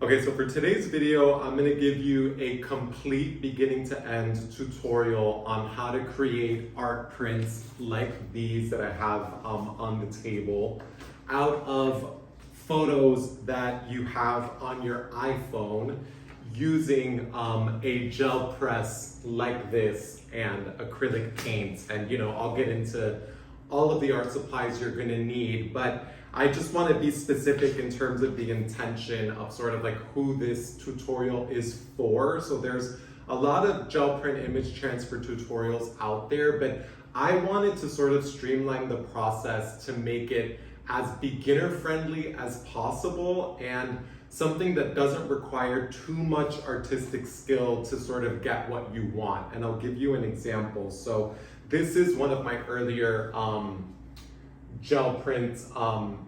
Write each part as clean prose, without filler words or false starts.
Okay, so for today's video, I'm gonna give you a complete beginning to end tutorial on how to create art prints like these that I have on the table out of photos that you have on your iPhone using a gel press like this and acrylic paints. And I'll get into all of the art supplies you're gonna need, but I just want to be specific in terms of the intention of sort of like who this tutorial is for. So there's a lot of gel print image transfer tutorials out there, but I wanted to sort of streamline the process to make it as beginner friendly as possible and something that doesn't require too much artistic skill to sort of get what you want. And I'll give you an example. So this is one of my earlier gel print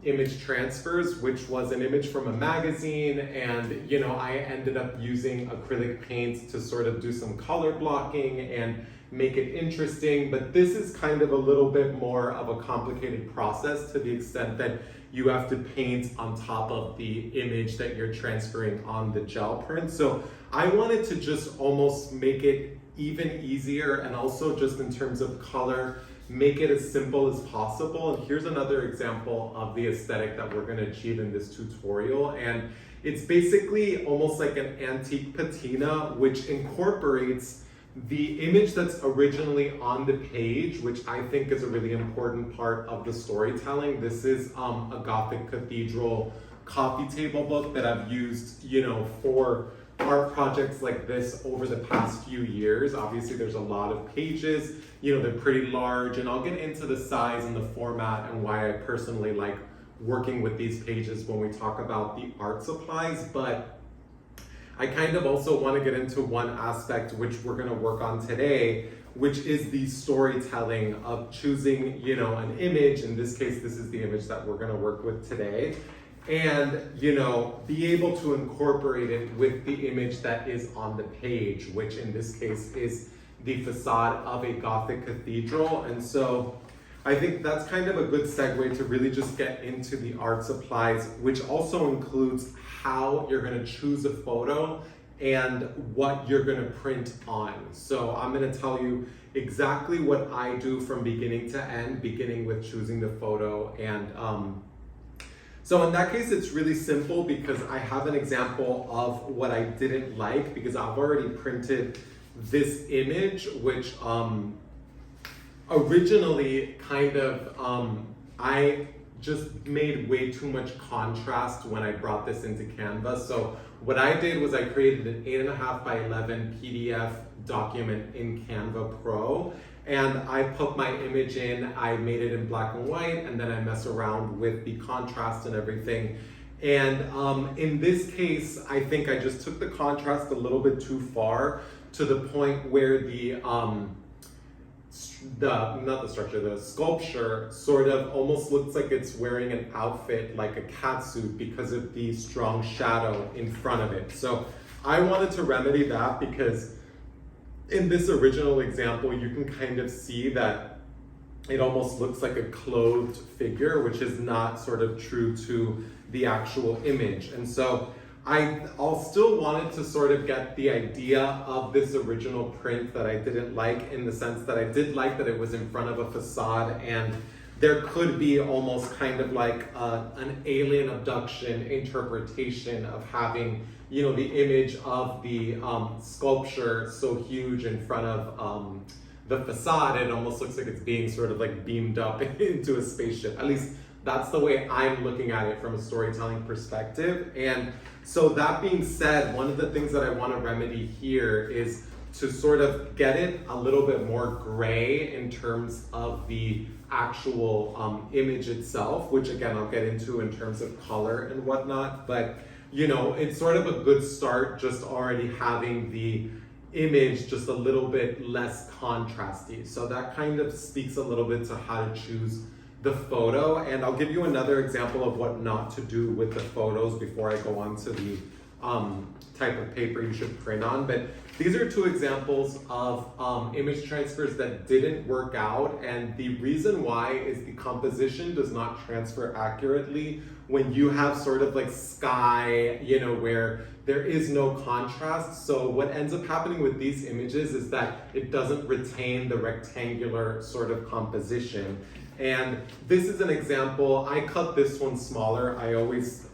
image transfers, which was an image from a magazine, and I ended up using acrylic paints to sort of do some color blocking and make it interesting. But this is kind of a little bit more of a complicated process to the extent that you have to paint on top of the image that you're transferring on the gel print. So I wanted to just almost make it even easier, and also just in terms of color, make it as simple as possible. And here's another example of the aesthetic that we're gonna achieve in this tutorial. And it's basically almost like an antique patina, which incorporates the image that's originally on the page, which I think is a really important part of the storytelling. This is a Gothic cathedral coffee table book that I've used, for art projects like this over the past few years. Obviously there's a lot of pages, they're pretty large, and I'll get into the size and the format and why I personally like working with these pages when we talk about the art supplies. But I kind of also want to get into one aspect which we're going to work on today, which is the storytelling of choosing, an image. In this case, this is the image that we're going to work with today. And be able to incorporate it with the image that is on the page, which in this case is the facade of a Gothic cathedral. And so I think that's kind of a good segue to really just get into the art supplies, which also includes how you're going to choose a photo and what you're going to print on. So I'm going to tell you exactly what I do from beginning to end, beginning with choosing the photo. And so in that case, it's really simple because I have an example of what I didn't like, because I've already printed this image, which originally kind of, I just made way too much contrast when I brought this into Canva. So what I did was I created an 8.5 by 11 PDF document in Canva Pro. And I put my image in, I made it in black and white, and then I mess around with the contrast and everything. And in this case, I think I just took the contrast a little bit too far, to the point where the sculpture sort of almost looks like it's wearing an outfit like a catsuit because of the strong shadow in front of it. So I wanted to remedy that, because in this original example, you can kind of see that it almost looks like a clothed figure, which is not sort of true to the actual image. And so I'll still wanted to sort of get the idea of this original print that I didn't like, in the sense that I did like that it was in front of a facade, and there could be almost kind of like an alien abduction interpretation of having the image of the sculpture so huge in front of the facade. It almost looks like it's being sort of like beamed up into a spaceship. At least that's the way I'm looking at it from a storytelling perspective. And so that being said, one of the things that I want to remedy here is to sort of get it a little bit more gray in terms of the actual image itself, which again, I'll get into in terms of color and whatnot. But it's sort of a good start just already having the image just a little bit less contrasty. So that kind of speaks a little bit to how to choose the photo. And I'll give you another example of what not to do with the photos before I go on to the type of paper you should print on. But these are two examples of image transfers that didn't work out, and the reason why is the composition does not transfer accurately when you have sort of like sky, you know, where there is no contrast. So what ends up happening with these images is that it doesn't retain the rectangular sort of composition. And this is an example. I cut this one smaller. I always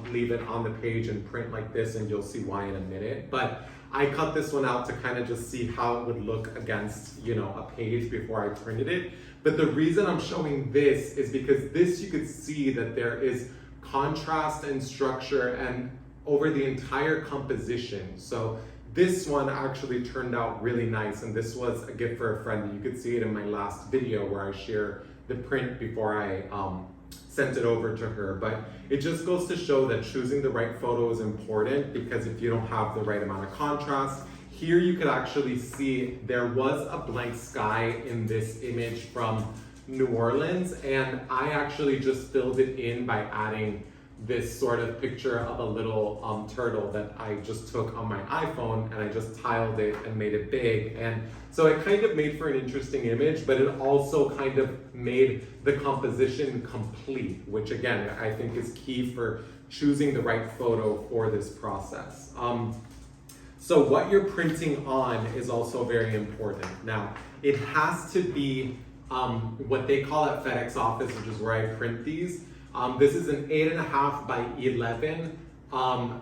leave it on the page and print like this, and you'll see why in a minute. But I cut this one out to kind of just see how it would look against, you know, a page before I printed it. But the reason I'm showing this is because this, you could see that there is contrast and structure and over the entire composition. So this one actually turned out really nice, and this was a gift for a friend. You could see it in my last video where I share the print before I sent it over to her. But it just goes to show that choosing the right photo is important, because if you don't have the right amount of contrast, here you could actually see there was a blank sky in this image from New Orleans, and I actually just filled it in by adding this sort of picture of a little turtle that I just took on my iPhone, and I just tiled it and made it big. And so it kind of made for an interesting image, but it also kind of made the composition complete, which again, I think is key for choosing the right photo for this process. So what you're printing on is also very important. Now, it has to be what they call at FedEx office, which is where I print these. This is an 8.5 by 11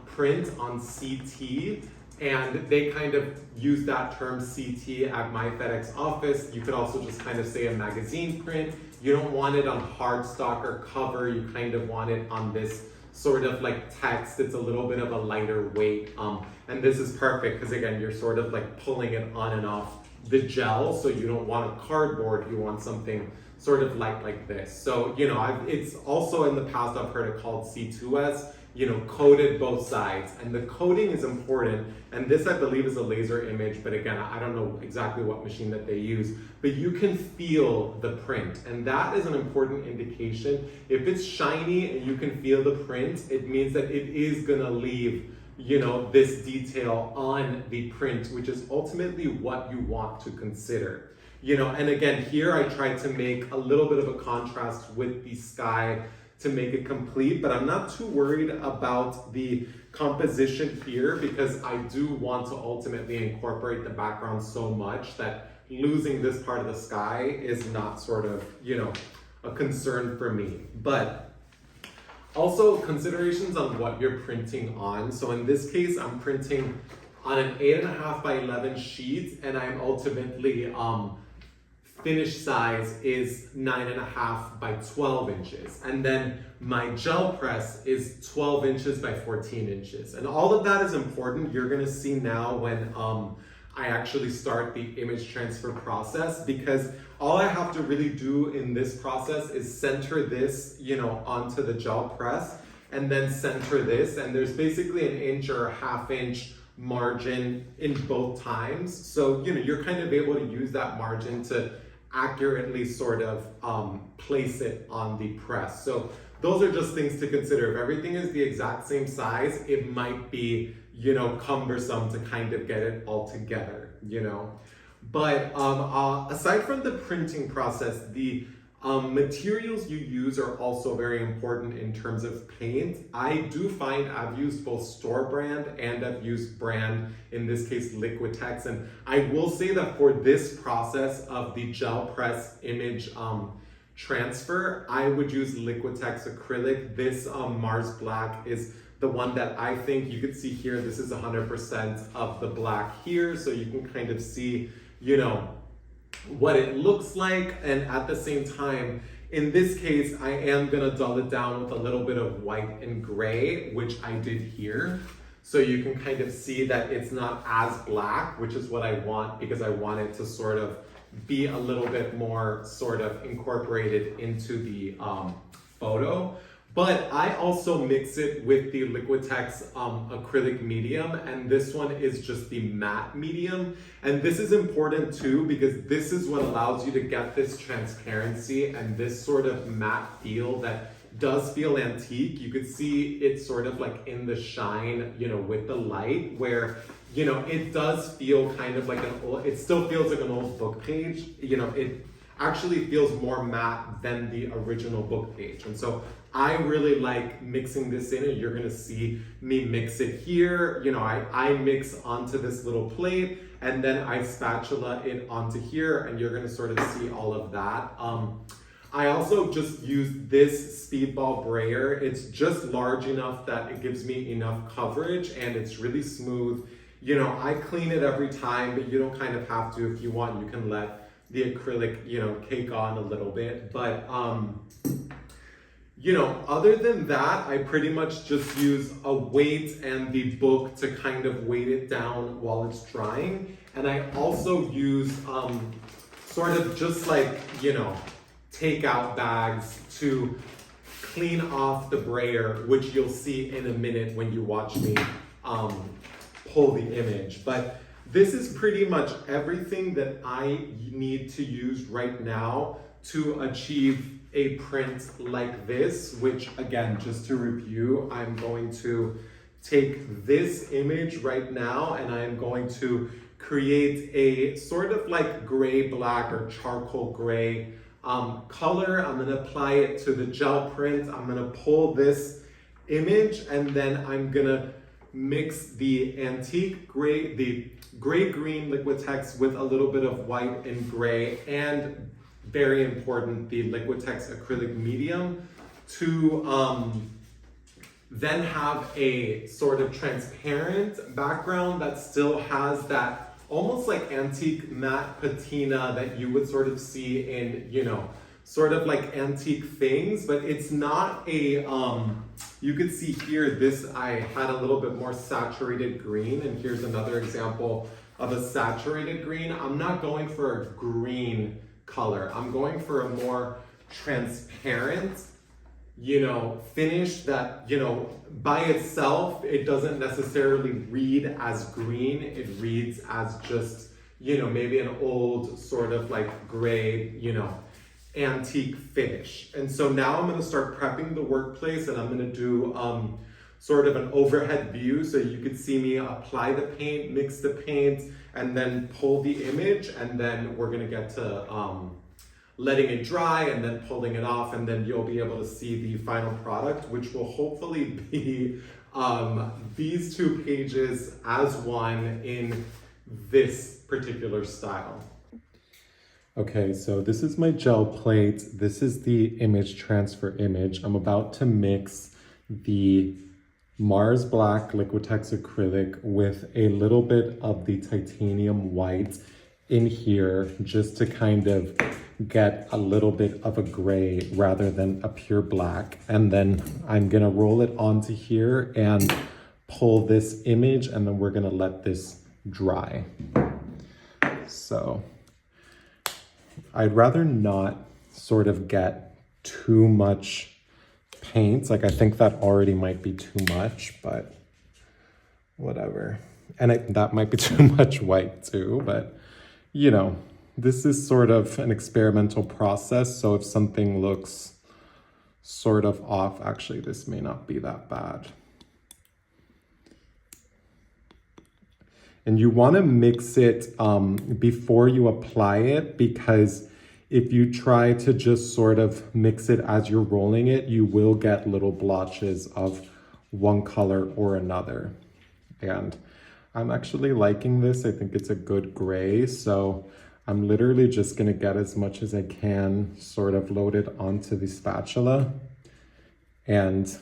print on CT, and they kind of use that term CT at my FedEx office. You could also just kind of say a magazine print. You don't want it on hardstock or cover. You kind of want it on this sort of like text. It's a little bit of a lighter weight. And this is perfect because again, you're sort of like pulling it on and off the gel. So you don't want a cardboard, you want something sort of light like this. So, you know, it's also in the past I've heard it called C2S, you know, coated both sides. And the coating is important. And this I believe is a laser image, but again, I don't know exactly what machine that they use, but you can feel the print. And that is an important indication. If it's shiny and you can feel the print, it means that it is gonna leave, you know, this detail on the print, which is ultimately what you want to consider. You know, and again, here I tried to make a little bit of a contrast with the sky to make it complete, but I'm not too worried about the composition here because I do want to ultimately incorporate the background so much that losing this part of the sky is not sort of, you know, a concern for me. But also considerations on what you're printing on. So in this case, I'm printing on an 8.5 by 11 sheet, and I'm ultimately, finished size is 9.5 by 12 inches. And then my gel press is 12 inches by 14 inches. And all of that is important. You're gonna see now when I actually start the image transfer process, because all I have to really do in this process is center this, you know, onto the gel press and then center this. And there's basically an inch or a half inch margin in both times. So, you know, you're kind of able to use that margin to accurately sort of place it on the press. So those are just things to consider. If everything is the exact same size, it might be, you know, cumbersome to kind of get it all together, you know. But aside from the printing process, the materials you use are also very important in terms of paint. I do find I've used both store brand and I've used brand, in this case Liquitex, and I will say that for this process of the gel press image transfer, I would use Liquitex acrylic. This Mars Black is the one that I think you could see here. This is 100% of the black here, so you can kind of see, you know, what it looks like. And at the same time, in this case, I am gonna dull it down with a little bit of white and gray, which I did here. So you can kind of see that it's not as black, which is what I want, because I want it to sort of be a little bit more sort of incorporated into the photo. But I also mix it with the Liquitex acrylic medium, and this one is just the matte medium. And this is important too, because this is what allows you to get this transparency and this sort of matte feel that does feel antique. You could see it sort of like in the shine, you know, with the light, where, you know, it does feel kind of like an old, it still feels like an old book page. You know, actually feels more matte than the original book page. And so I really like mixing this in, and you're gonna see me mix it here. You know, I mix onto this little plate, and then I spatula it onto here, and you're gonna sort of see all of that. I also just use this speedball brayer. It's just large enough that it gives me enough coverage, and it's really smooth. You know, I clean it every time, but you don't kind of have to. If you want, you can let the acrylic, you know, cake on a little bit. But, you know, other than that, I pretty much just use a weight and the book to kind of weight it down while it's drying. And I also use sort of just like, you know, takeout bags to clean off the brayer, which you'll see in a minute when you watch me pull the image. But this is pretty much everything that I need to use right now to achieve a print like this, which again, just to review, I'm going to take this image right now and I am going to create a sort of like gray, black or charcoal gray color. I'm gonna apply it to the gel print. I'm gonna pull this image and then I'm gonna mix the antique gray, the gray-green Liquitex with a little bit of white and gray, and very important, the Liquitex acrylic medium to then have a sort of transparent background that still has that almost like antique matte patina that you would sort of see in, you know, sort of like antique things, but it's not a, you could see here, this, I had a little bit more saturated green, and here's another example of a saturated green. I'm not going for a green color. I'm going for a more transparent, you know, finish that, you know, by itself, it doesn't necessarily read as green. It reads as just, you know, maybe an old sort of like gray, you know, antique finish. And so now I'm going to start prepping the workplace, and I'm going to do sort of an overhead view so you could see me apply the paint, mix the paint, and then pull the image, and then we're going to get to letting it dry and then pulling it off, and then you'll be able to see the final product, which will hopefully be these two pages as one in this particular style. Okay, so this is my gel plate. This is the image transfer image. I'm about to mix the Mars Black Liquitex acrylic with a little bit of the titanium white in here, just to kind of get a little bit of a gray rather than a pure black. And then I'm gonna roll it onto here and pull this image, and then we're gonna let this dry. So I'd rather not sort of get too much paint. Like, I think that already might be too much, but whatever. And that might be too much white too, but you know, this is sort of an experimental process. So if something looks sort of off, actually, this may not be that bad. And you want to mix it before you apply it, because if you try to just sort of mix it as you're rolling it, you will get little blotches of one color or another. And I'm actually liking this. I think it's a good gray. So I'm literally just going to get as much as I can sort of loaded onto the spatula and,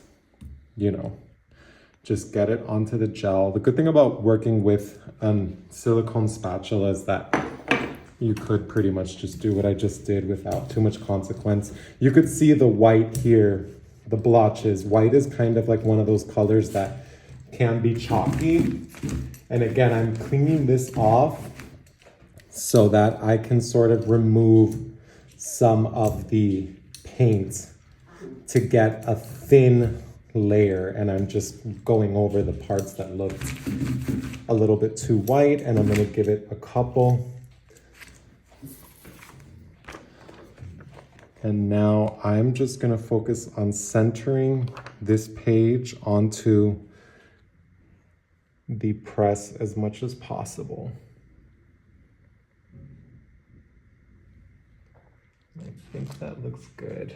you know, just get it onto the gel. The good thing about working with silicone spatula is that you could pretty much just do what I just did without too much consequence. You could see the white here, the blotches. White is kind of like one of those colors that can be chalky. And again, I'm cleaning this off so that I can sort of remove some of the paint to get a thin layer, and I'm just going over the parts that looked a little bit too white, and I'm going to give it a couple. And now I'm just going to focus on centering this page onto the press as much as possible. that looks good.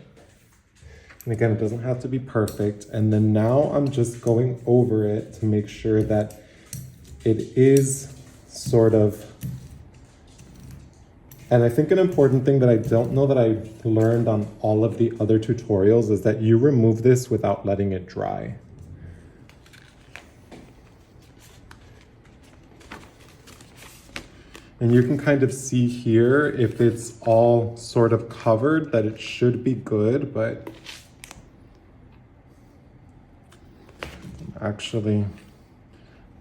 And again, it doesn't have to be perfect. And then now I'm just going over it to make sure that it is sort of, and I think an important thing that I don't know that I've learned on all of the other tutorials is that you remove this without letting it dry. And you can kind of see here if it's all sort of covered that it should be good, but I'm actually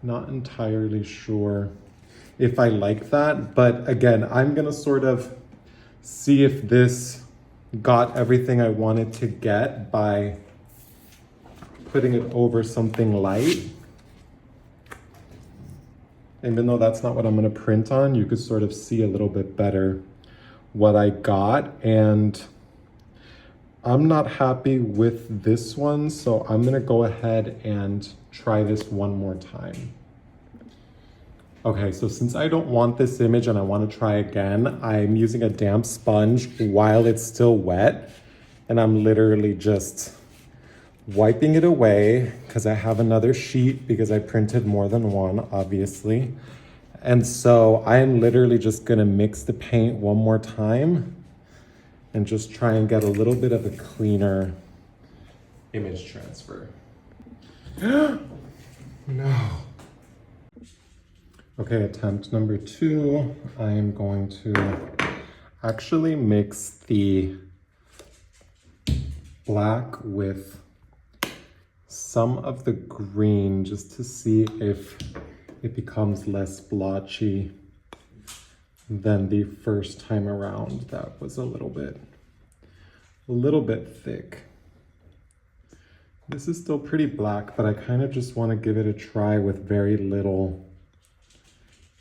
not entirely sure if I like that. But again, I'm gonna sort of see if this got everything I wanted to get by putting it over something light. Even though that's not what I'm gonna print on, you could sort of see a little bit better what I got. And I'm not happy with this one, so I'm gonna go ahead and try this one more time. Okay, so since I don't want this image and I wanna try again, I'm using a damp sponge while it's still wet. And I'm literally just wiping it away because I have another sheet because I printed more than one, obviously. And so I am literally just gonna mix the paint one more time and just try and get a little bit of a cleaner image transfer. No. Okay, attempt number 2. I am going to actually mix the black with some of the green just to see if it becomes less blotchy than the first time around. That was a little bit thick. This is still pretty black, but I kind of just want to give it a try with very little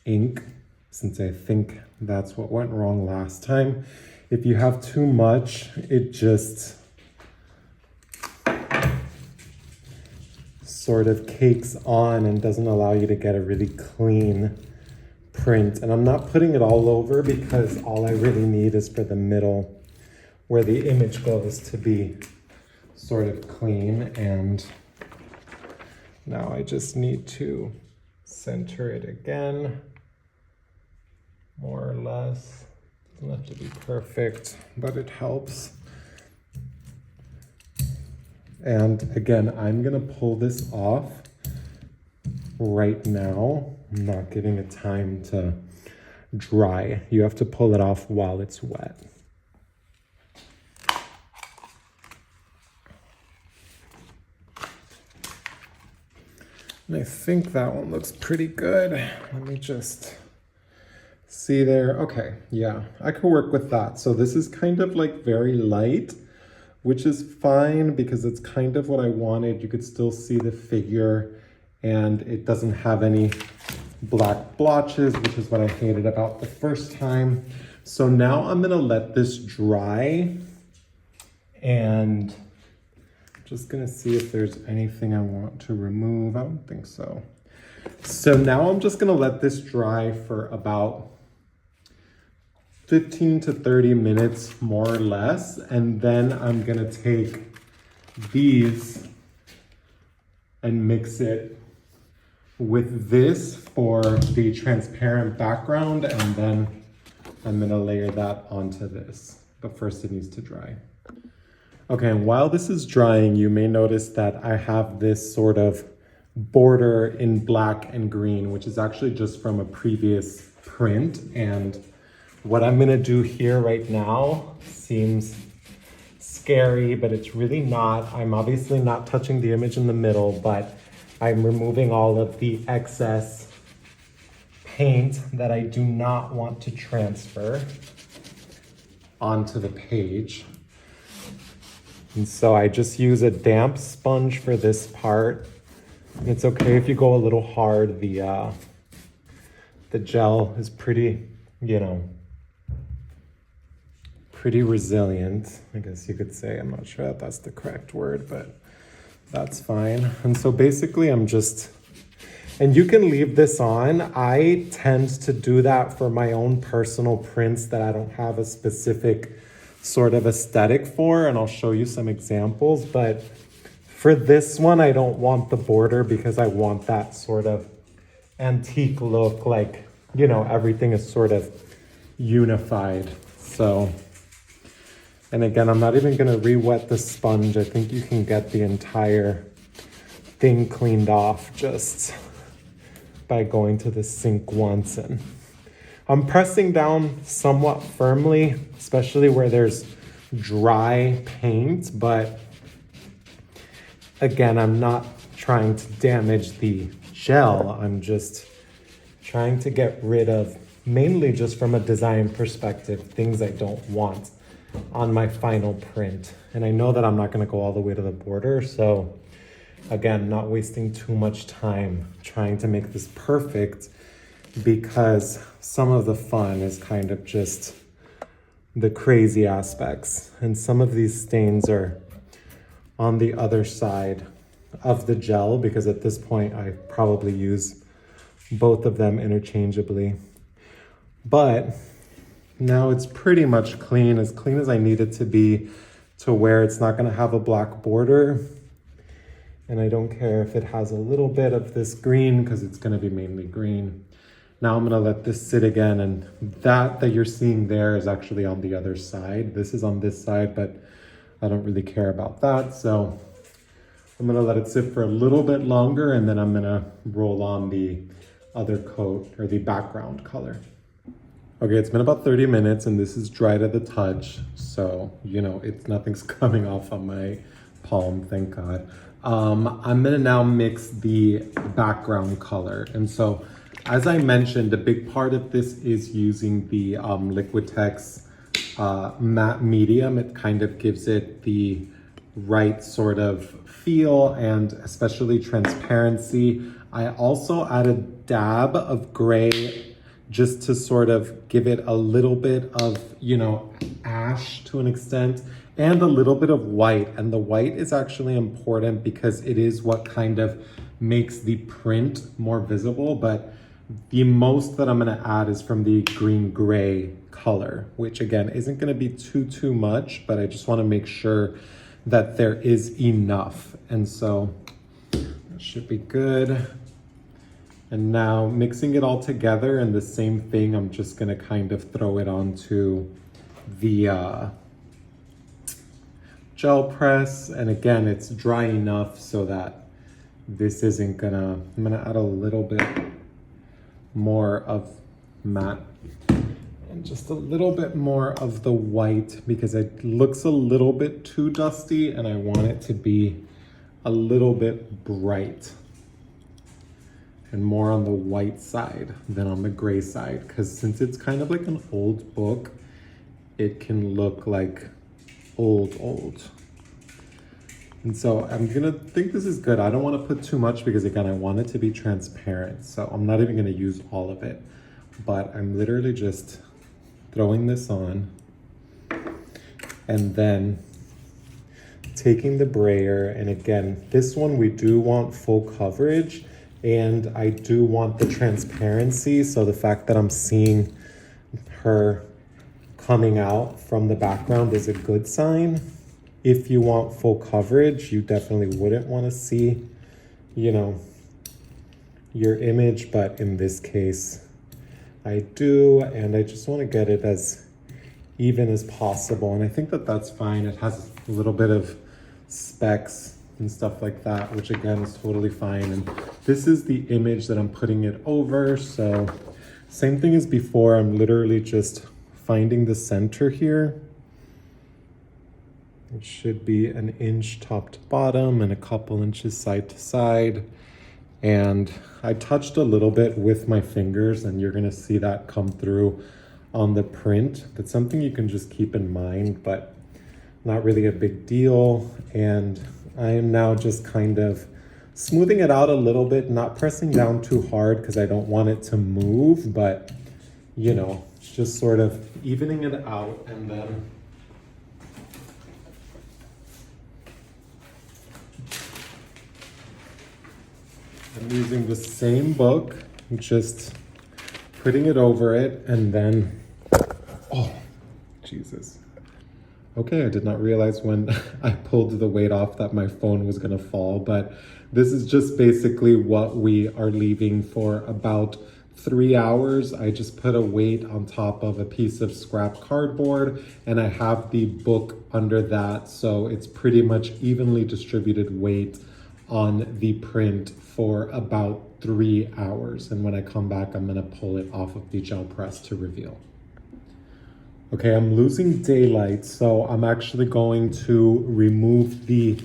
ink, since I think that's what went wrong last time. If you have too much, it just sort of cakes on and doesn't allow you to get a really clean print. And I'm not putting it all over because all I really need is for the middle where the image goes to be sort of clean. And now I just need to center it again, more or less. Doesn't have to be perfect, but it helps. And again, I'm gonna pull this off right now. I'm not giving it time to dry. You have to pull it off while it's wet. And I think that one looks pretty good. Let me just see there. Okay, yeah, I could work with that. So this is kind of like very light, which is fine because it's kind of what I wanted. You could still see the figure and it doesn't have any black blotches, which is what I hated about the first time. So now I'm gonna let this dry and I'm just gonna see if there's anything I want to remove. I don't think so. So now I'm just gonna let this dry for about 15 to 30 minutes, more or less. And then I'm gonna take these and mix it with this for the transparent background. And then I'm gonna layer that onto this. But first it needs to dry. Okay, and while this is drying, you may notice that I have this sort of border in black and green, which is actually just from a previous print. And what I'm gonna do here right now seems scary, but it's really not. I'm obviously not touching the image in the middle, but I'm removing all of the excess paint that I do not want to transfer onto the page. And so I just use a damp sponge for this part. It's okay if you go a little hard. The gel is pretty, pretty resilient, I guess you could say. I'm not sure that that's the correct word, but that's fine. And so basically I'm just, and you can leave this on. I tend to do that for my own personal prints that I don't have a specific sort of aesthetic for, and I'll show you some examples. But for this one, I don't want the border because I want that sort of antique look, like, you know, everything is sort of unified. So, and again, I'm not even gonna re-wet the sponge. I think you can get the entire thing cleaned off just by going to the sink once. And I'm pressing down somewhat firmly, especially where there's dry paint, but again, I'm not trying to damage the gel. I'm just trying to get rid of, mainly just from a design perspective, things I don't want on my final print. And I know that I'm not gonna go all the way to the border, so again, not wasting too much time trying to make this perfect, because some of the fun is kind of just the crazy aspects. And some of these stains are on the other side of the gel, because at this point I probably use both of them interchangeably. But now it's pretty much clean as I need it to be, to where it's not gonna have a black border. And I don't care if it has a little bit of this green, because it's gonna be mainly green. Now I'm gonna let this sit again, and that you're seeing there is actually on the other side. This is on this side, but I don't really care about that. So I'm gonna let it sit for a little bit longer, and then I'm gonna roll on the other coat, or the background color. Okay, it's been about 30 minutes and this is dry to the touch. So, you know, nothing's coming off on my palm, thank God. I'm gonna now mix the background color. And so, as I mentioned, a big part of this is using the Liquitex matte medium. It kind of gives it the right sort of feel and especially transparency. I also add a dab of gray just to sort of give it a little bit of, you know, ash to an extent, and a little bit of white. And the white is actually important because it is what kind of makes the print more visible. But the most that I'm gonna add is from the green gray color, which again, isn't gonna be too much, but I just wanna make sure that there is enough. And so that should be good. And now mixing it all together, and the same thing, I'm just gonna kind of throw it onto the gel press. And again, it's dry enough so that this isn't gonna, I'm gonna add a little bit more of matte and just a little bit more of the white, because it looks a little bit too dusty and I want it to be a little bit bright and more on the white side than on the gray side, because since it's kind of like an old book, it can look like old. And so I'm gonna think this is good. I don't want to put too much because again, I want it to be transparent. So I'm not even gonna use all of it, but I'm literally just throwing this on and then taking the brayer. And again, this one, we do want full coverage, and I do want the transparency. So the fact that I'm seeing her coming out from the background is a good sign. If you want full coverage, you definitely wouldn't want to see, you know, your image, but in this case, I do, and I just want to get it as even as possible. And I think that that's fine. It has a little bit of specks and stuff like that, which again is totally fine. And this is the image that I'm putting it over. So same thing as before, I'm literally just finding the center here. It should be an inch top to bottom and a couple inches side to side. And I touched a little bit with my fingers, and you're gonna see that come through on the print. That's something you can just keep in mind, but not really a big deal. And I am now just kind of smoothing it out a little bit, not pressing down too hard because I don't want it to move, but you know, just sort of evening it out. And then I'm using the same book, just putting it over it, and then, oh, Jesus. Okay, I did not realize when I pulled the weight off that my phone was gonna fall, but this is just basically what we are leaving for about 3 hours. I just put a weight on top of a piece of scrap cardboard and I have the book under that, so it's pretty much evenly distributed weight on the print for about 3 hours. And when I come back, I'm gonna pull it off of the gel press to reveal. Okay, I'm losing daylight, so I'm actually going to remove the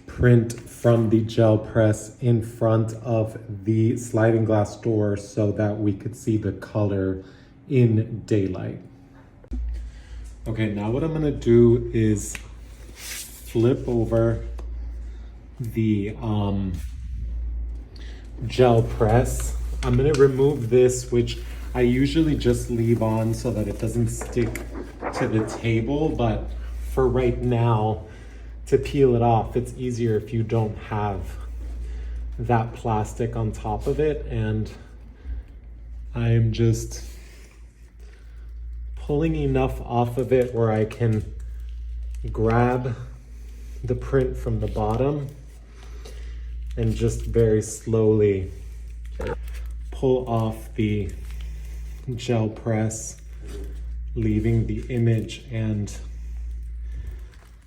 print from the gel press in front of the sliding glass door so that we could see the color in daylight. Okay, now what I'm gonna do is flip over the gel press. I'm gonna remove this, which I usually just leave on so that it doesn't stick to the table, but for right now, to peel it off, it's easier if you don't have that plastic on top of it. And I'm just pulling enough off of it where I can grab the print from the bottom and just very slowly pull off the gel press, leaving the image and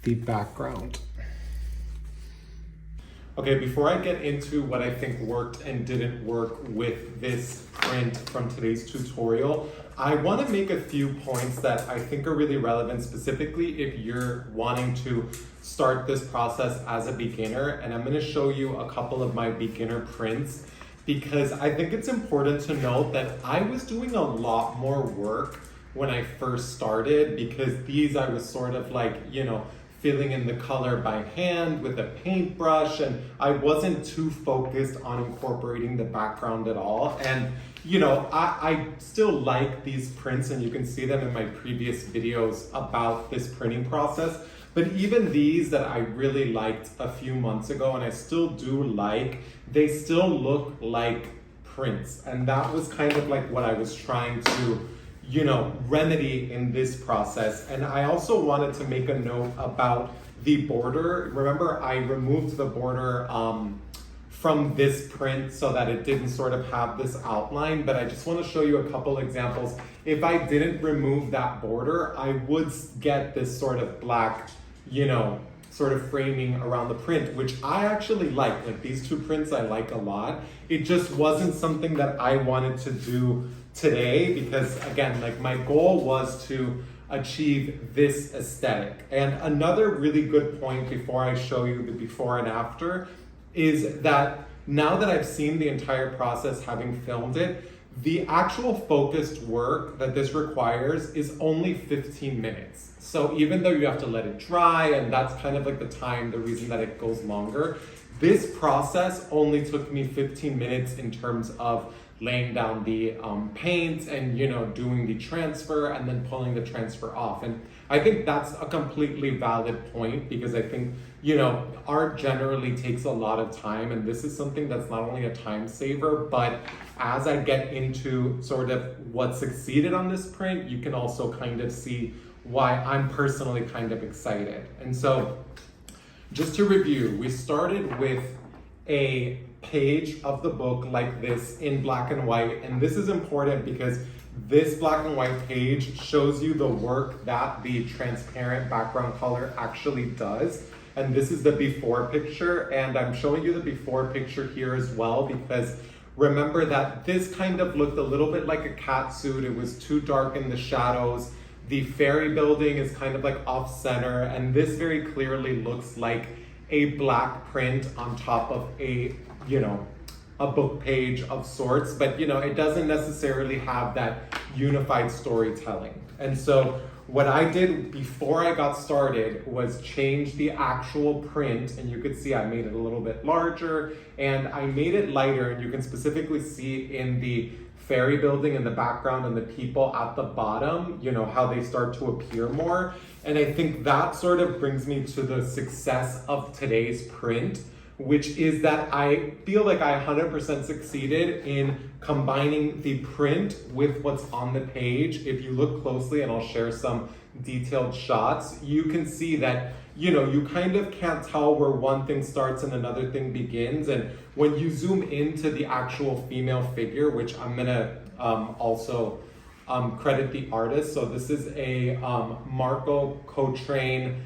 the background. Okay, before I get into what I think worked and didn't work with this print from today's tutorial, I want to make a few points that I think are really relevant, specifically if you're wanting to start this process as a beginner. And I'm going to show you a couple of my beginner prints because I think it's important to note that I was doing a lot more work when I first started, because these I was sort of like, filling in the color by hand with a paintbrush, and I wasn't too focused on incorporating the background at all. And I still like these prints, and you can see them in my previous videos about this printing process. But even these that I really liked a few months ago, and I still do like, they still look like prints. And that was kind of like what I was trying to remedy in this process. And I also wanted to make a note about the border. Remember, I removed the border from this print so that it didn't sort of have this outline, but I just want to show you a couple examples. If I didn't remove that border, I would get this sort of black, sort of framing around the print, which I actually like. Like these two prints I like a lot. It just wasn't something that I wanted to do today because, again, like my goal was to achieve this aesthetic. And another really good point before I show you the before and after is that now that I've seen the entire process, having filmed it, the actual focused work that this requires is only 15 minutes. So even though you have to let it dry, and that's kind of like the reason that it goes longer, this process only took me 15 minutes in terms of laying down the paint and doing the transfer and then pulling the transfer off. And I think that's a completely valid point, because I think art generally takes a lot of time, and this is something that's not only a time saver, but as I get into sort of what succeeded on this print, you can also kind of see why I'm personally kind of excited. And so just to review, we started with a page of the book like this in black and white, and this is important because this black and white page shows you the work that the transparent background color actually does. And this is the before picture, and I'm showing you the before picture here as well because remember that this kind of looked a little bit like a cat suit. It was too dark in the shadows. The ferry building is kind of like off center, and this very clearly looks like a black print on top of a book page of sorts, but it doesn't necessarily have that unified storytelling. And so what I did before I got started was change the actual print, and you could see I made it a little bit larger and I made it lighter, and you can specifically see in the ferry building in the background and the people at the bottom, how they start to appear more. And I think that sort of brings me to the success of today's print, which is that I feel like I 100% succeeded in combining the print with what's on the page. If you look closely, and I'll share some detailed shots, you can see that, you know, you kind of can't tell where one thing starts and another thing begins. And when you zoom into the actual female figure, which I'm gonna also credit the artist. So this is a Marco Cotrain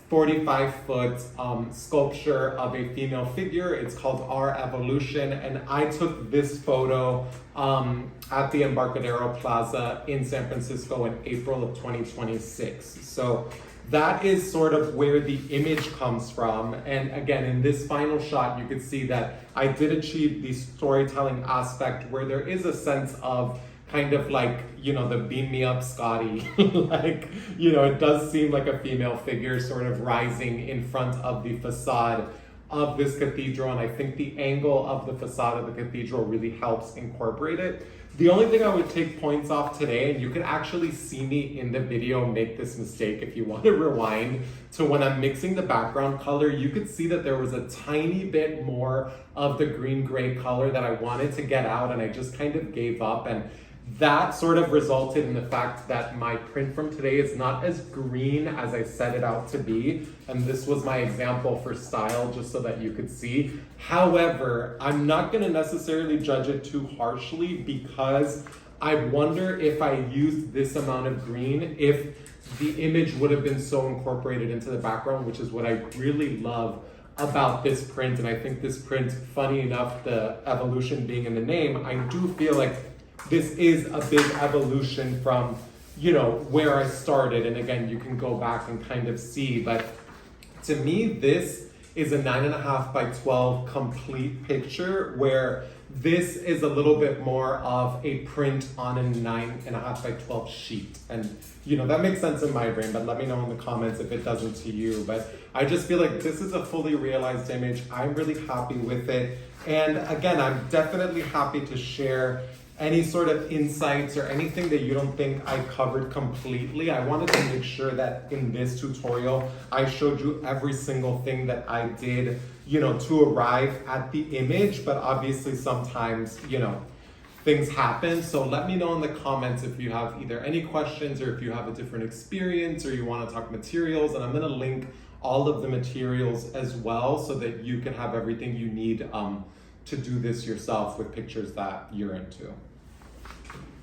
45-foot sculpture of a female figure. It's called Our Evolution, and I took this photo at the Embarcadero Plaza in San Francisco in April of 2026. So that is sort of where the image comes from. And again, in this final shot, you can see that I did achieve the storytelling aspect where there is a sense of kind of like, you know, the beam me up Scotty, like, you know, it does seem like a female figure sort of rising in front of the facade of this cathedral. And I think the angle of the facade of the cathedral really helps incorporate it. The only thing I would take points off today, and you can actually see me in the video make this mistake if you want to rewind to when I'm mixing the background color, you could see that there was a tiny bit more of the green gray color that I wanted to get out, and I just kind of gave up. And that sort of resulted in the fact that my print from today is not as green as I set it out to be. And this was my example for style, just so that you could see. However, I'm not gonna necessarily judge it too harshly, because I wonder if I used this amount of green, if the image would have been so incorporated into the background, which is what I really love about this print. And I think this print, funny enough, the evolution being in the name, I do feel like this is a big evolution from, you know, where I started. And again, you can go back and kind of see, but to me, this is a 9.5 by 12 complete picture, where this is a little bit more of a print on a 9.5 by 12 sheet. And, you know, that makes sense in my brain, but let me know in the comments if it doesn't to you. But I just feel like this is a fully realized image. I'm really happy with it. And again, I'm definitely happy to share any sort of insights or anything that you don't think I covered completely. I wanted to make sure that in this tutorial, I showed you every single thing that I did, you know, to arrive at the image. But obviously sometimes, you know, things happen. So let me know in the comments if you have either any questions or if you have a different experience or you want to talk materials. And I'm going to link all of the materials as well so that you can have everything you need to do this yourself with pictures that you're into.